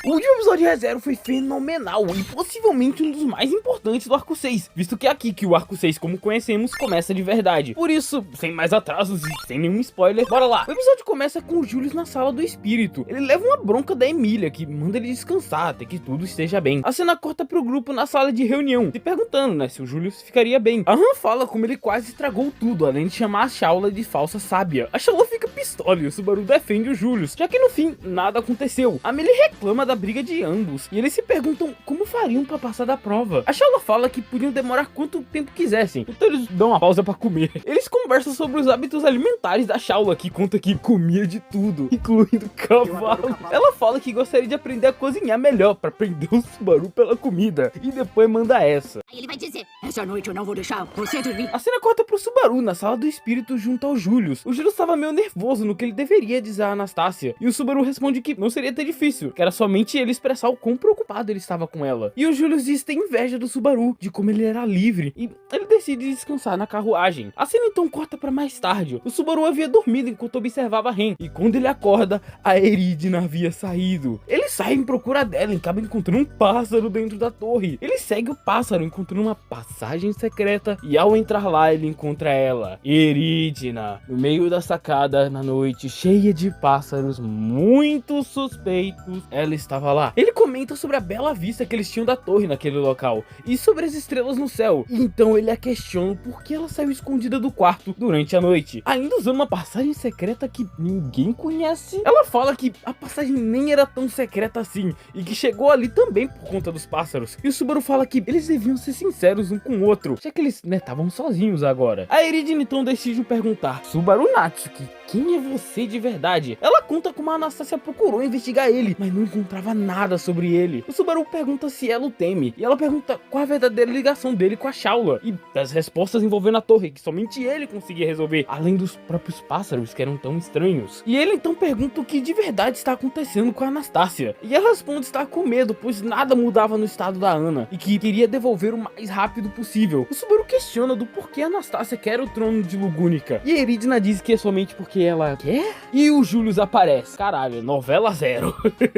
O último episódio de ReZero foi fenomenal e possivelmente um dos mais importantes do Arco 6, visto que é aqui que o Arco 6, como conhecemos, começa de verdade. Por isso, sem mais atrasos e sem nenhum spoiler, bora lá! O episódio começa com o Julius na sala do espírito. Ele leva uma bronca da Emília, que manda ele descansar até que tudo esteja bem. A cena corta pro grupo na sala de reunião, se perguntando, né, se o Julius ficaria bem. A Han fala como ele quase estragou tudo, além de chamar a Shaula de falsa sábia. A Shaula fica pistola e o Subaru defende o Julius, já que no fim, nada aconteceu. A Millie reclama da briga de ambos, e eles se perguntam como fariam pra passar da prova. A Shaula fala que podiam demorar quanto tempo quisessem, então eles dão uma pausa pra comer. Eles conversam sobre os hábitos alimentares da Shaula, que conta que comia de tudo, incluindo cavalo. Ela fala que gostaria de aprender a cozinhar melhor pra prender o Subaru pela comida, e depois manda essa. Aí ele vai dizer, essa noite eu não vou deixar você dormir. A cena corta pro Subaru na sala do espírito junto ao Julius. O Julius estava meio nervoso no que ele deveria dizer a Anastácia, e o Subaru responde que não seria tão difícil, que era somente ele expressar o quão preocupado ele estava com ela. E o Julius diz ter inveja do Subaru, de como ele era livre, e ele decide descansar na carruagem. A cena então corta pra mais tarde. O Subaru havia dormido enquanto observava a Ren, e quando ele acorda, a Eridna havia saído. Ele sai em procura dela e acaba encontrando um pássaro dentro da torre. Ele segue o pássaro, encontrando uma passagem secreta, e ao entrar lá ele encontra ela, Eridna, no meio da sacada, na noite cheia de pássaros muito suspeitos. Ela estava lá. Ele comenta sobre a bela vista que eles tinham da torre naquele local e sobre as estrelas no céu. E então ele a questiona por que ela saiu escondida do quarto durante a noite, ainda usando uma passagem secreta que ninguém conhece. Ela fala que a passagem nem era tão secreta assim e que chegou ali também por conta dos pássaros. E o Subaru fala que eles deviam ser sinceros um com o outro, já que eles, né, estavam sozinhos agora. A Eridna então decide perguntar: Subaru Natsuki, quem é você de verdade? Ela conta como a Anastácia procurou investigar ele, mas não encontrava nada sobre ele. O Subaru pergunta se ela o teme, e ela pergunta qual a verdadeira ligação dele com a Shaula, e das respostas envolvendo a torre, que somente ele conseguia resolver, além dos próprios pássaros que eram tão estranhos. E ele então pergunta o que de verdade está acontecendo com a Anastácia, e ela responde estar com medo, pois nada mudava no estado da Ana, e que queria devolver o mais rápido possível. O Subaru questiona do porquê a Anastácia quer o trono de Lugúnica, e a Eridna diz que é somente porque ela quer? E o Julius aparece. Caralho, novela zero.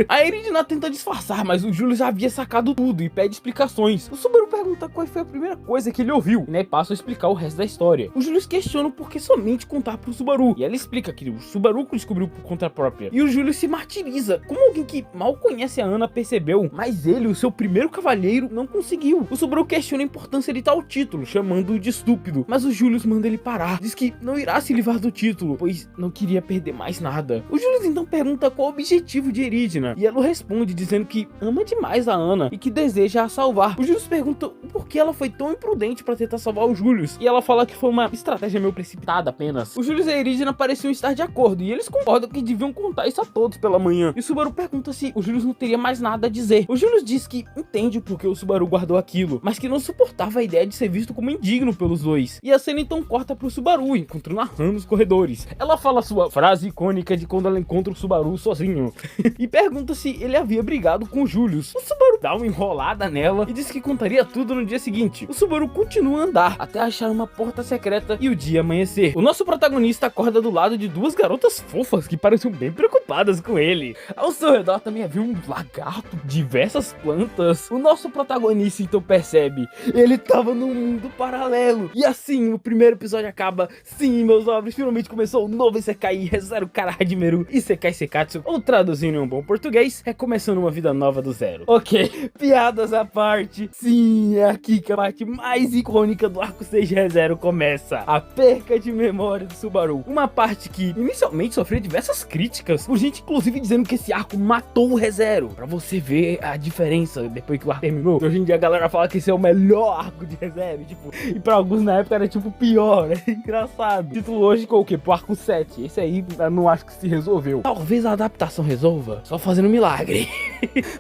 A Eridna tenta disfarçar, mas o Julius havia sacado tudo e pede explicações. O Subaru pergunta qual foi a primeira coisa que ele ouviu, e, né, passa a explicar o resto da história. O Julius questiona o porquê somente contar pro Subaru, e ela explica que o Subaru descobriu por conta própria. E o Julius se martiriza, como alguém que mal conhece a Ana percebeu, mas ele, o seu primeiro cavalheiro, não conseguiu. O Subaru questiona a importância de tal título, chamando-o de estúpido, mas o Julius manda ele parar. Diz que não irá se livrar do título, pois não queria perder mais nada. O Julius então pergunta qual o objetivo de Eridna, e ela responde dizendo que ama demais a Ana e que deseja a salvar. O Julius pergunta por que ela foi tão imprudente para tentar salvar o Julius, e ela fala que foi uma estratégia meio precipitada apenas. O Julius e a Eridna pareciam estar de acordo, e eles concordam que deviam contar isso a todos pela manhã. E o Subaru pergunta se o Julius não teria mais nada a dizer. O Julius diz que entende porque o Subaru guardou aquilo, mas que não suportava a ideia de ser visto como indigno pelos dois. E a cena então corta pro Subaru, encontrando a Han nos corredores. Ela fala sua frase icônica de quando ela encontra o Subaru sozinho e pergunta se ele havia brigado com o Julius. O Subaru dá uma enrolada nela e diz que contaria tudo no dia seguinte. O Subaru continua a andar até achar uma porta secreta e o dia amanhecer. O nosso protagonista acorda do lado de duas garotas fofas que pareciam bem preocupadas com ele. Ao seu redor também havia um lagarto, diversas plantas. O nosso protagonista então percebe, ele tava num mundo paralelo. E assim o primeiro episódio acaba. Sim, meus nobres, finalmente começou o novo Isekai ReZero Kara Hajime Isekai Sekatsu, ou traduzindo em um bom português, é começando uma vida nova do zero. Ok, piadas à parte, sim, é aqui que a parte mais icônica do arco 6 de ReZero começa. A perca de memória do Subaru. Uma parte que inicialmente sofreu diversas críticas, por gente inclusive dizendo que esse arco matou o ReZero. Pra você ver a diferença depois que o arco terminou. Hoje em dia a galera fala que esse é o melhor arco de ReZero, tipo, e pra alguns na época era tipo pior, é engraçado. O título hoje ficou o quê? Pro arco 7. Esse aí eu não acho que se resolveu. Talvez a adaptação resolva, só fazendo um milagre.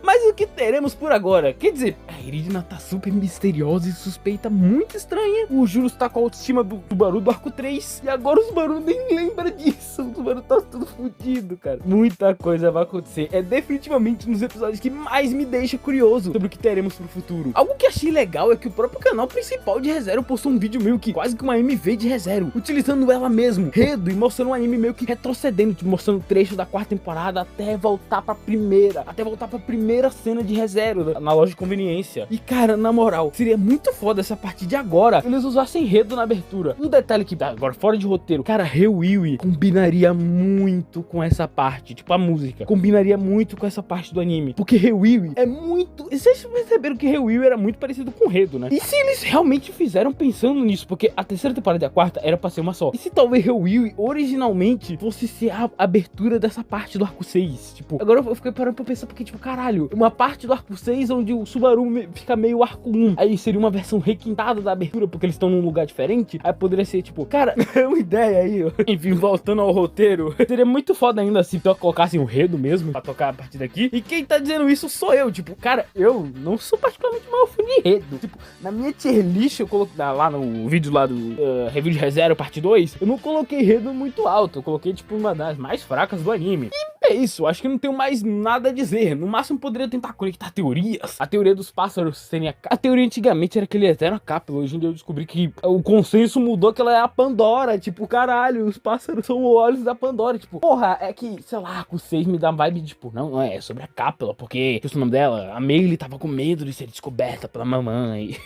Mas o que teremos por agora? Quer dizer, Iridna tá super misteriosa e suspeita muito estranha. O Julius tá com a autoestima do Subaru do arco 3. E agora o Subaru nem lembra disso. O Subaru tá tudo fodido, cara. Muita coisa vai acontecer. É definitivamente nos episódios que mais me deixa curioso sobre o que teremos pro futuro. Algo que achei legal é que o próprio canal principal de ReZero postou um vídeo meio que quase que uma MV de ReZero, utilizando ela mesmo, Redo, e mostrando um anime meio que retrocedendo, tipo, mostrando trecho da 4ª temporada até voltar pra primeira cena de ReZero na loja de conveniência. E cara, na moral, seria muito foda se a partir de agora eles usassem Redo na abertura. Um detalhe que, agora fora de roteiro, cara, Rewiwi combinaria muito com essa parte, tipo a música, combinaria muito com essa parte do anime, porque Rewiwi é muito... Vocês perceberam que Rewiwi era muito parecido com Redo, né? E se eles realmente fizeram pensando nisso, porque a 3ª temporada e a 4ª era pra ser uma só, e se talvez Rewiwi originalmente fosse ser a abertura dessa parte do arco 6, tipo, agora eu fiquei parando pra pensar, porque tipo, caralho, uma parte do arco 6 onde o Subaru fica meio arco 1, aí seria uma versão requintada da abertura, porque eles estão num lugar diferente, aí poderia ser tipo, cara, é uma ideia aí, ó. Enfim, voltando ao roteiro, seria muito foda ainda se colocassem o Redo mesmo pra tocar a partir daqui, e quem tá dizendo isso sou eu, tipo, cara, eu não sou particularmente maior fã de Redo, tipo, na minha tier list eu coloquei lá no vídeo lá do review de ReZero parte 2, eu não coloquei Redo muito alto, eu coloquei tipo uma das mais fracas do anime. E é isso, acho que não tenho mais nada a dizer. No máximo poderia tentar conectar teorias. A teoria dos pássaros serem a teoria antigamente era que ele era a cápsula. Hoje em dia eu descobri que o consenso mudou, que ela é a Pandora. Tipo, caralho, os pássaros são os olhos da Pandora. Tipo, porra, é que, sei lá, com 6 me dá vibe de tipo, não, é sobre a cápsula, porque o nome dela, a Meili tava com medo de ser descoberta pela mamãe.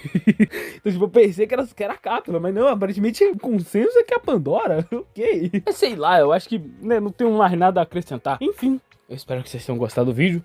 Então, tipo, eu pensei que era a cápsula, mas não, aparentemente o consenso é que é a Pandora. Ok. Mas sei lá, eu acho que, né, não tenho mais nada a acrescentar. Enfim, eu espero que vocês tenham gostado do vídeo.